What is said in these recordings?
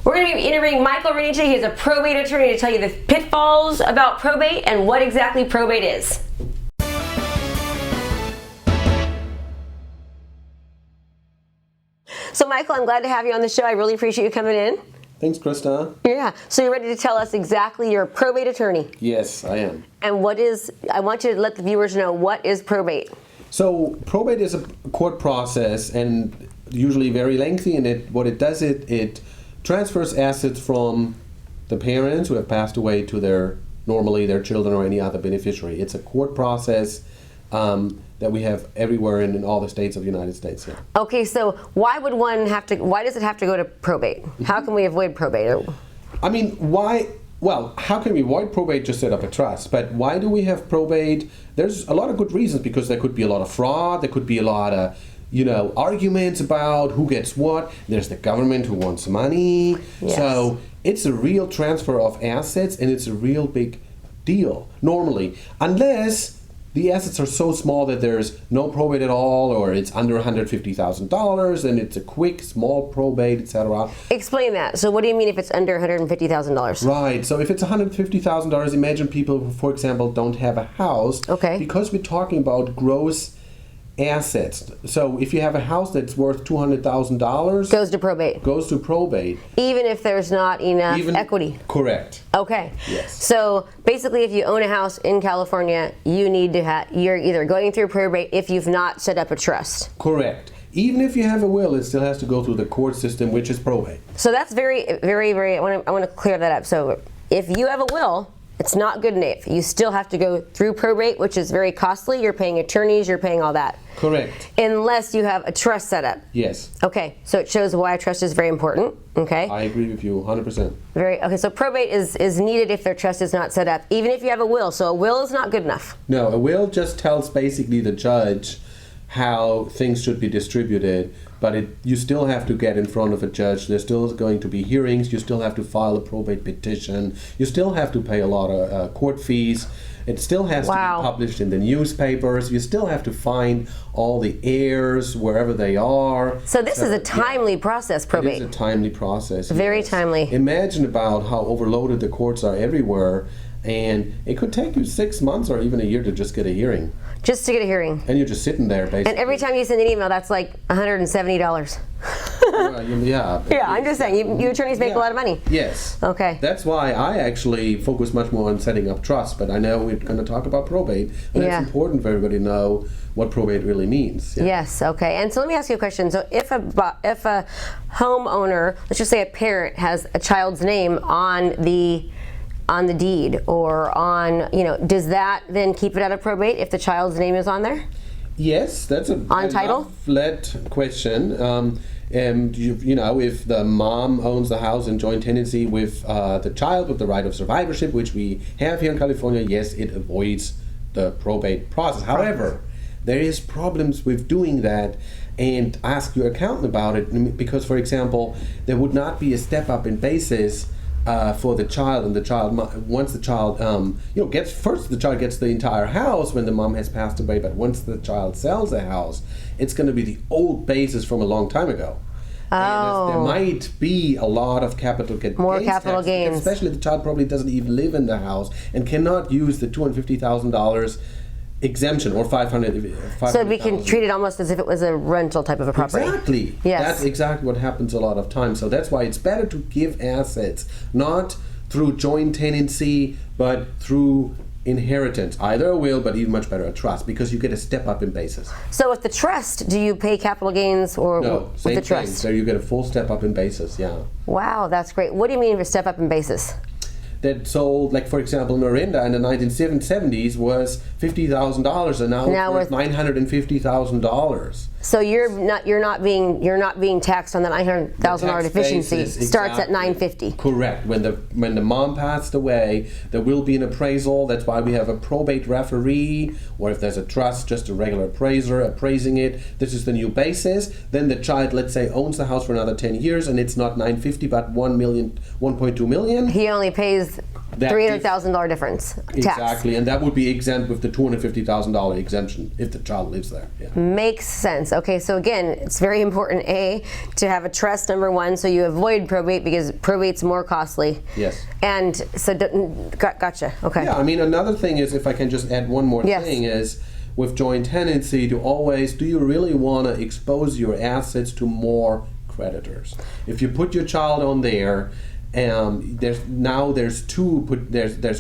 We're going to be interviewing Michael Rennie today. He's a probate attorney to tell you the pitfalls about probate and what exactly probate is. So Michael, I'm glad to have you on the show. I really appreciate you coming in. Thanks, Krista. Yeah. So you're ready to tell us exactly, you're a probate attorney. Yes, I am. And I want you to let the viewers know, what is probate? So probate is a court process and usually very lengthy, and what it does, it transfers assets from the parents who have passed away to normally their children or any other beneficiary. It's a court process that we have everywhere in all the states of the United States. Yeah. Okay, so why does it have to go to probate? How can we avoid probate? I mean, why? Well, how can we avoid probate? Just set up a trust. But why do we have probate? There's a lot of good reasons, because there could be a lot of fraud. There could be a lot of, arguments about who gets what. There's the government who wants money. Yes. So it's a real transfer of assets, and it's a real big deal normally, unless the assets are so small that there's no probate at all, or it's under $150,000, and it's a quick, small probate, etc. Explain that. So what do you mean if it's under $150,000? Right. So if it's $150,000, imagine people who, for example, don't have a house. Okay. Because we're talking about gross assets. So if you have a house that's worth $200,000, goes to probate. Goes to probate. Even if there's not enough equity. Correct. Okay. Yes. So basically, if you own a house in California, you're either going through probate if you've not set up a trust. Correct. Even if you have a will, it still has to go through the court system, which is probate. So that's very, very, very. I want to clear that up. So if you have a will, it's not good enough. You still have to go through probate, which is very costly. You're paying attorneys, you're paying all that. Correct. Unless you have a trust set up. Yes. Okay, so it shows why a trust is very important. Okay. I agree with you 100%. Okay, so probate is needed if their trust is not set up, even if you have a will. So a will is not good enough. No, a will just tells basically the judge how things should be distributed, but you still have to get in front of a judge. There's still going to be hearings. You still have to file a probate petition. You still have to pay a lot of court fees. It still has to be published in the newspapers. You still have to find all the heirs wherever they are. So this is a timely process, probate. It is a timely process. Very yes. timely. Imagine about how overloaded the courts are everywhere, and it could take you 6 months or even a year to just get a hearing. Just to get a hearing. And you're just sitting there, basically. And every time you send an email, that's like $170. Yeah. Yeah, I'm just saying, you attorneys make a lot of money. Yes. Okay. That's why I actually focus much more on setting up trust, but I know we're going to talk about probate, and it's important for everybody to know what probate really means. Yeah. Yes, okay. And so let me ask you a question. So if a homeowner, let's just say a parent, has a child's name on the deed or on, does that then keep it out of probate if the child's name is on there? Yes, that's on title? Flat question. If the mom owns the house in joint tenancy with the child with the right of survivorship, which we have here in California, yes, it avoids the probate process. However, there is problems with doing that, and ask your accountant about it, because, for example, there would not be a step up in basis for the child, and the child, once the child the child gets the entire house when the mom has passed away, but once the child sells the house, it's going to be the old basis from a long time ago. And there might be a lot of capital gains. More capital gains. Especially the child probably doesn't even live in the house and cannot use the $250,000 exemption, or $500,000. So we can treat it almost as if it was a rental type of a property. Exactly. Yes. That's exactly what happens a lot of times. So that's why it's better to give assets, not through joint tenancy, but through inheritance. Either a will, but even much better a trust, because you get a step up in basis. So with the trust, do you pay capital gains, or no, with same the trust? thing. So you get a full step up in basis, yeah. Wow, that's great. What do you mean for step up in basis? That sold, like, for example, Miranda in the 1970s was $50,000, and now it's worth $950,000. So you're not being taxed on the $900,000 deficiency. Starts at $950. Correct. When the mom passed away, there will be an appraisal. That's why we have a probate referee, or if there's a trust, just a regular appraiser appraising it. This is the new basis. Then the child, let's say, owns the house for another 10 years, and it's not $950 but $1.2 million. He only pays That $300,000 difference. Tax. Exactly, and that would be exempt with the $250,000 exemption if the child lives there. Yeah. Makes sense. Okay, so again, it's very important, A, to have a trust, number one, so you avoid probate because probate's more costly. Yes. And so, gotcha. Okay. Yeah, I mean, another thing is, if I can just add one more thing, is with joint tenancy, do you really want to expose your assets to more creditors? If you put your child on there, there's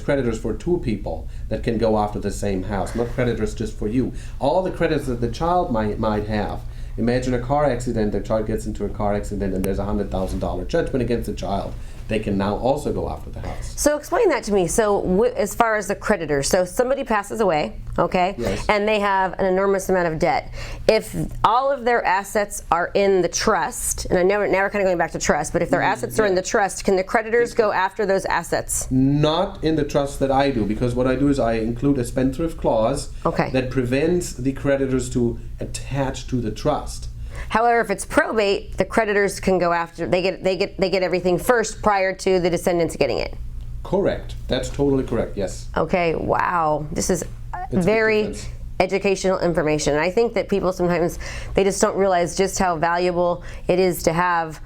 creditors for two people that can go after the same house, not creditors just for you. All the creditors that the child might have. Imagine a car accident, the child gets into a car accident and there's a $100,000 judgment against the child. They can now also go after the house. So explain that to me. So as far as the creditors, so somebody passes away, okay, and they have an enormous amount of debt. If all of their assets are in the trust, and now we're kind of going back to trust, but if their assets are in the trust, can the creditors go after those assets? Not in the trust that I do, because what I do is I include a spendthrift clause that prevents the creditors to attach to the trust. However, if it's probate, the creditors can go after. They get everything first prior to the descendants getting it. Correct. That's totally correct. Yes. Okay. Wow. This is very educational information. And I think that people sometimes they just don't realize just how valuable it is to have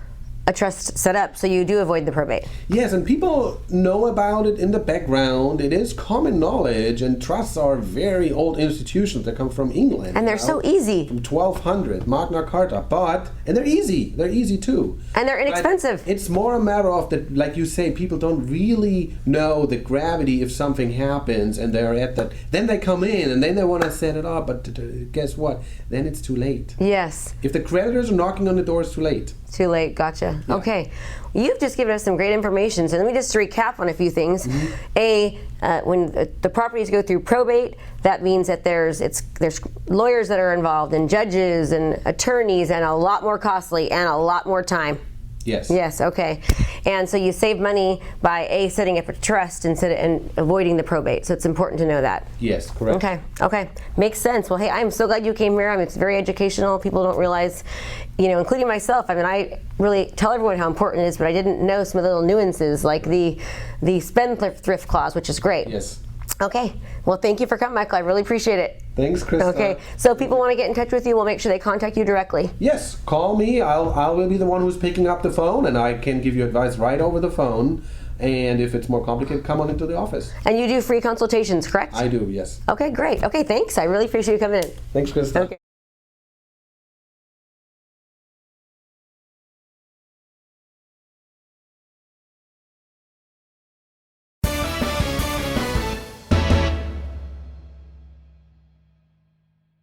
a trust set up, so you do avoid the probate. Yes, and people know about it in the background. It is common knowledge, and trusts are very old institutions that come from England. And they're so easy. From 1200, Magna Carta, and they're easy. They're easy too. And they're inexpensive. But it's more a matter of that, like you say, people don't really know the gravity if something happens, and they're at that. Then they come in, and then they want to set it up, but guess what? Then it's too late. Yes. If the creditors are knocking on the door, it's too late. Too late, gotcha. Yeah. Okay, you've just given us some great information. So let me just recap on a few things. When the properties go through probate, that means that there's lawyers that are involved, and judges and attorneys, and a lot more costly and a lot more time. Yes. Yes. Okay. And so you save money by setting up a trust and avoiding the probate. So it's important to know that. Yes. Correct. Okay. Okay. Makes sense. Well, hey, I'm so glad you came here. I mean, it's very educational. People don't realize, including myself. I mean, I really tell everyone how important it is, but I didn't know some of the little nuances, like the spendthrift clause, which is great. Yes. Okay. Well, thank you for coming, Michael. I really appreciate it. Thanks, Krista. Okay. So if people want to get in touch with you, we'll make sure they contact you directly. Yes. Call me. I will be the one who's picking up the phone, and I can give you advice right over the phone. And if it's more complicated, come on into the office. And you do free consultations, correct? I do, yes. Okay, great. Okay, thanks. I really appreciate you coming in. Thanks, Krista. Okay.